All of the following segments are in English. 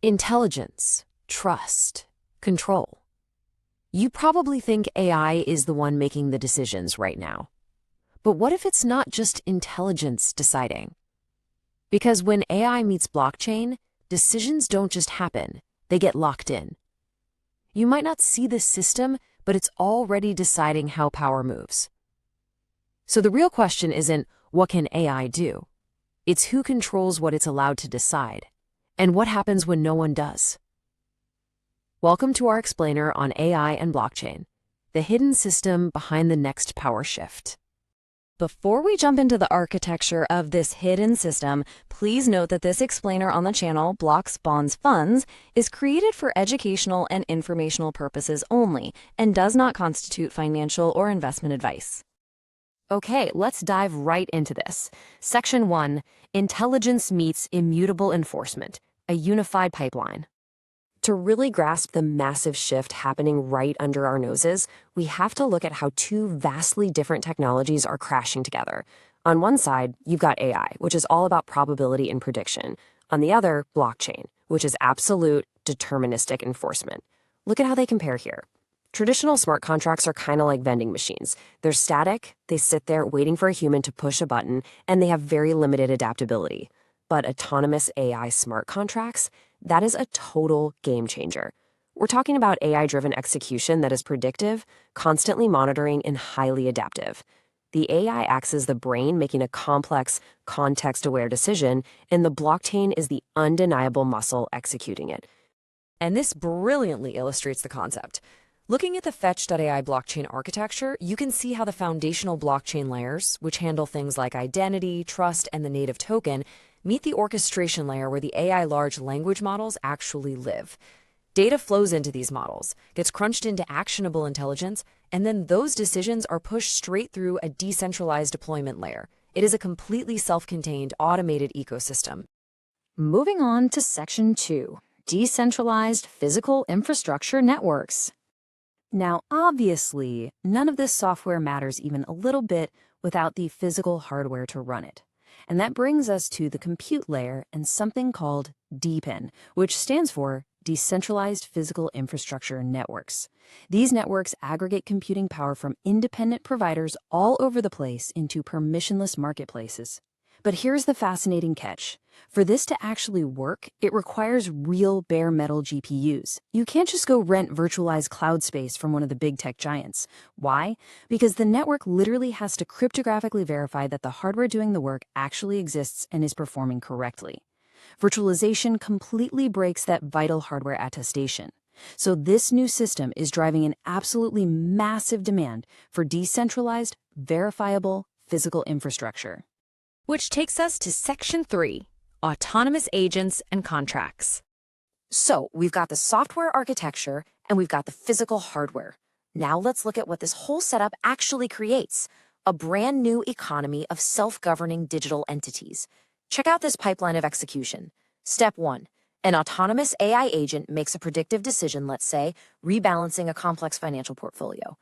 Intelligence, trust, control. You probably think AI is the one making the decisions right now. But what if it's not just intelligence deciding? Because when AI meets blockchain, decisions don't just happen, they get locked in. You might not see the system, but it's already deciding how power moves. So the real question isn't, what can AI do? It's who controls what it's allowed to decide, and what happens when no one does. Welcome to our explainer on AI and blockchain, the hidden system behind the next power shift. Before we jump into the architecture of this hidden system, please note that this explainer on the channel, Blocks, Bonds, Funds, is created for educational and informational purposes only and does not constitute financial or investment advice. Okay, let's dive right into this. Section 1, Intelligence meets Immutable Enforcement, a unified pipeline. To really grasp the massive shift happening right under our noses, we have to look at how two vastly different technologies are crashing together. On one side, you've got AI, which is all about probability and prediction. On the other, blockchain, which is absolute deterministic enforcement. Look at how they compare here. Traditional smart contracts are kind of like vending machines. They're static, they sit there waiting for a human to push a button, and they have very limited adaptability. But autonomous AI smart contracts, that is a total game changer. We're talking about AI-driven execution that is predictive, constantly monitoring, and highly adaptive. The AI acts as the brain making a complex, context-aware decision, and the blockchain is the undeniable muscle executing it. And this brilliantly illustrates the concept. Looking at the Fetch.ai blockchain architecture, you can see how the foundational blockchain layers, which handle things like identity, trust, and the native token, meet the orchestration layer where the AI large language models actually live. Data flows into these models, gets crunched into actionable intelligence, and then those decisions are pushed straight through a decentralized deployment layer. It is a completely self-contained, automated ecosystem. Moving on to Section 2, Decentralized Physical Infrastructure Networks. Now, obviously, none of this software matters even a little bit without the physical hardware to run it. And that brings us to the compute layer and something called DePIN, which stands for Decentralized Physical Infrastructure Networks. These networks aggregate computing power from independent providers all over the place into permissionless marketplaces. But here's the fascinating catch. For this to actually work, it requires real bare metal GPUs. You can't just go rent virtualized cloud space from one of the big tech giants. Why? Because the network literally has to cryptographically verify that the hardware doing the work actually exists and is performing correctly. Virtualization completely breaks that vital hardware attestation. So this new system is driving an absolutely massive demand for decentralized, verifiable physical infrastructure. Which takes us to Section 3, Autonomous Agents and Contracts. So we've got the software architecture and we've got the physical hardware. Now let's look at what this whole setup actually creates, a brand new economy of self-governing digital entities. Check out this pipeline of execution. Step 1, an autonomous AI agent makes a predictive decision, let's say, rebalancing a complex financial portfolio.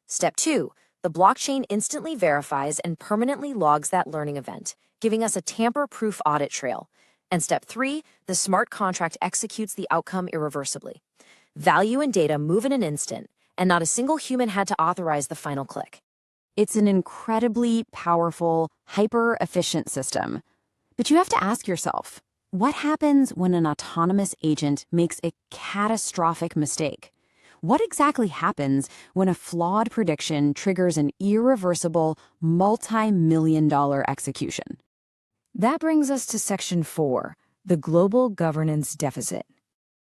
Step 2, the blockchain instantly verifies and permanently logs that learning event, giving us a tamper-proof audit trail. And step 3, the smart contract executes the outcome irreversibly. Value and data move in an instant, and not a single human had to authorize the final click. It's an incredibly powerful, hyper-efficient system. But you have to ask yourself, what happens when an autonomous agent makes a catastrophic mistake? What exactly happens when a flawed prediction triggers an irreversible, multi-million-dollar execution? That brings us to Section 4, the global governance deficit.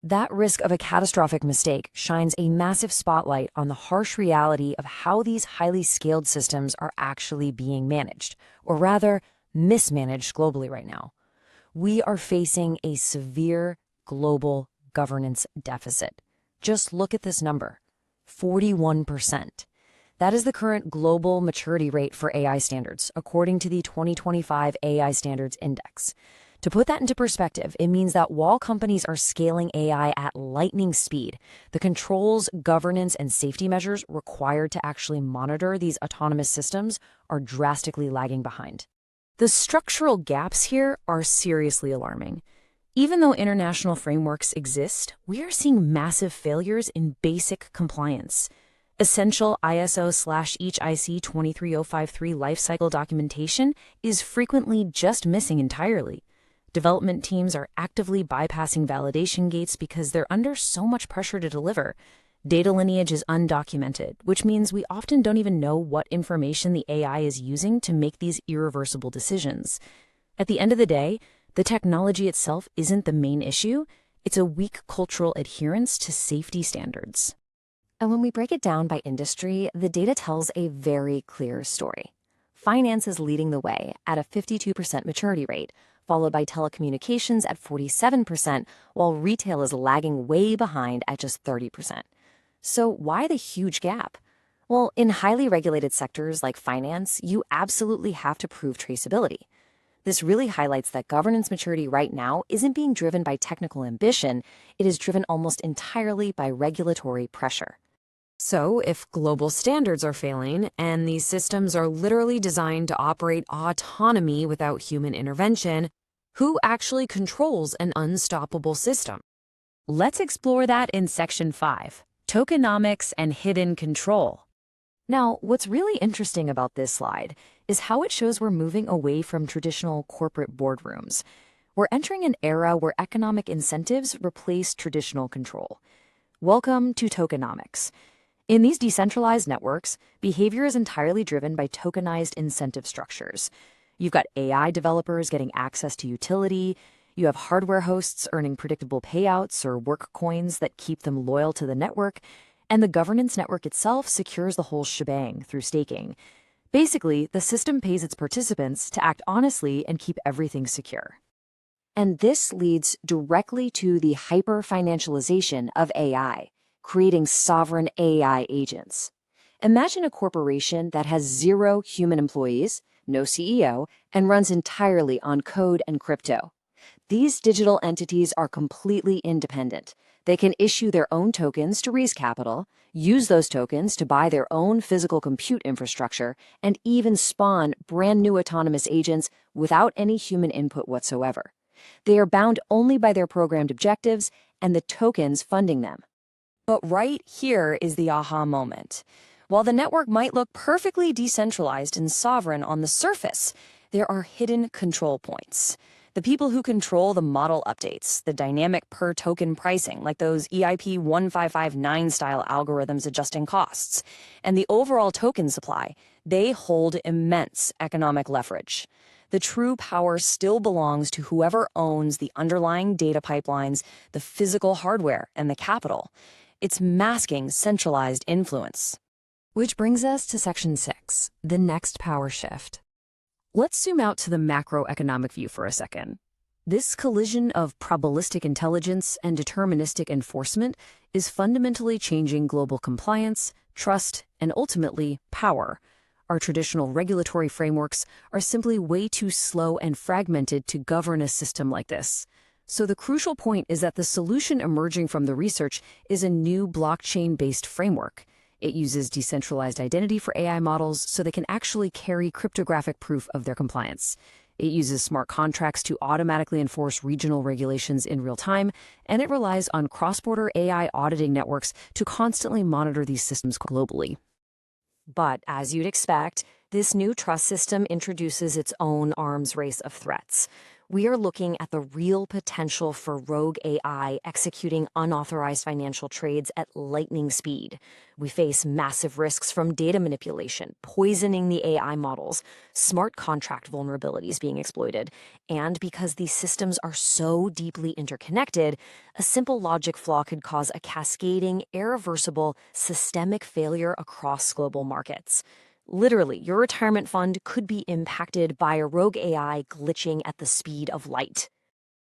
That risk of a catastrophic mistake shines a massive spotlight on the harsh reality of how these highly scaled systems are actually being managed, or rather, mismanaged globally right now. We are facing a severe global governance deficit. Just look at this number, 41%. That is the current global maturity rate for AI standards, according to the 2025 AI Standards Index. To put that into perspective, it means that while companies are scaling AI at lightning speed, the controls, governance, and safety measures required to actually monitor these autonomous systems are drastically lagging behind. The structural gaps here are seriously alarming. Even though international frameworks exist, we are seeing massive failures in basic compliance. Essential ISO/each IC 23053 lifecycle documentation is frequently just missing entirely. Development teams are actively bypassing validation gates because they're under so much pressure to deliver. Data lineage is undocumented, which means we often don't even know what information the AI is using to make these irreversible decisions. At the end of the day, the technology itself isn't the main issue. It's a weak cultural adherence to safety standards. And when we break it down by industry, the data tells a very clear story. Finance is leading the way at a 52% maturity rate, followed by telecommunications at 47%, while retail is lagging way behind at just 30%. So why the huge gap? Well, in highly regulated sectors like finance, you absolutely have to prove traceability. This really highlights that governance maturity right now isn't being driven by technical ambition, it is driven almost entirely by regulatory pressure. So, if global standards are failing and these systems are literally designed to operate autonomy without human intervention, who actually controls an unstoppable system? Let's explore that in Section 5, Tokenomics and Hidden Control. Now, what's really interesting about this slide is how it shows we're moving away from traditional corporate boardrooms. We're entering an era where economic incentives replace traditional control. Welcome to tokenomics. In these decentralized networks, behavior is entirely driven by tokenized incentive structures. You've got AI developers getting access to utility, you have hardware hosts earning predictable payouts or work coins that keep them loyal to the network, and the governance network itself secures the whole shebang through staking. Basically, the system pays its participants to act honestly and keep everything secure. And this leads directly to the hyper-financialization of AI, creating sovereign AI agents. Imagine a corporation that has 0 human employees, no CEO, and runs entirely on code and crypto. These digital entities are completely independent. They can issue their own tokens to raise capital, use those tokens to buy their own physical compute infrastructure, and even spawn brand new autonomous agents without any human input whatsoever. They are bound only by their programmed objectives and the tokens funding them. But right here is the aha moment. While the network might look perfectly decentralized and sovereign on the surface, there are hidden control points. The people who control the model updates, the dynamic per-token pricing, like those EIP 1559 style algorithms adjusting costs, and the overall token supply, they hold immense economic leverage. The true power still belongs to whoever owns the underlying data pipelines, the physical hardware, and the capital. It's masking centralized influence. Which brings us to Section 6, the next power shift. Let's zoom out to the macroeconomic view for a second. This collision of probabilistic intelligence and deterministic enforcement is fundamentally changing global compliance, trust, and ultimately power. Our traditional regulatory frameworks are simply way too slow and fragmented to govern a system like this. So the crucial point is that the solution emerging from the research is a new blockchain-based framework. It uses decentralized identity for AI models so they can actually carry cryptographic proof of their compliance. It uses smart contracts to automatically enforce regional regulations in real time, and it relies on cross-border AI auditing networks to constantly monitor these systems globally. But as you'd expect, this new trust system introduces its own arms race of threats. We are looking at the real potential for rogue AI executing unauthorized financial trades at lightning speed. We face massive risks from data manipulation, poisoning the AI models, smart contract vulnerabilities being exploited, and because these systems are so deeply interconnected, a simple logic flaw could cause a cascading, irreversible, systemic failure across global markets. Literally, your retirement fund could be impacted by a rogue AI glitching at the speed of light.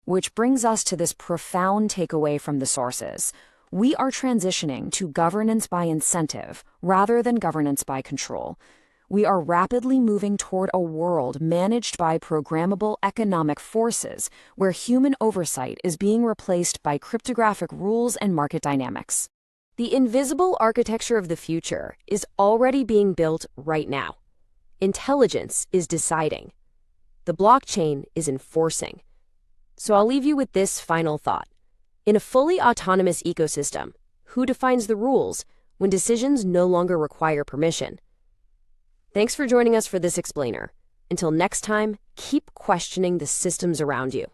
Which brings us to this profound takeaway from the sources. We are transitioning to governance by incentive rather than governance by control. We are rapidly moving toward a world managed by programmable economic forces where human oversight is being replaced by cryptographic rules and market dynamics. The invisible architecture of the future is already being built right now. Intelligence is deciding. The blockchain is enforcing. So I'll leave you with this final thought. In a fully autonomous ecosystem, who defines the rules when decisions no longer require permission? Thanks for joining us for this explainer. Until next time, keep questioning the systems around you.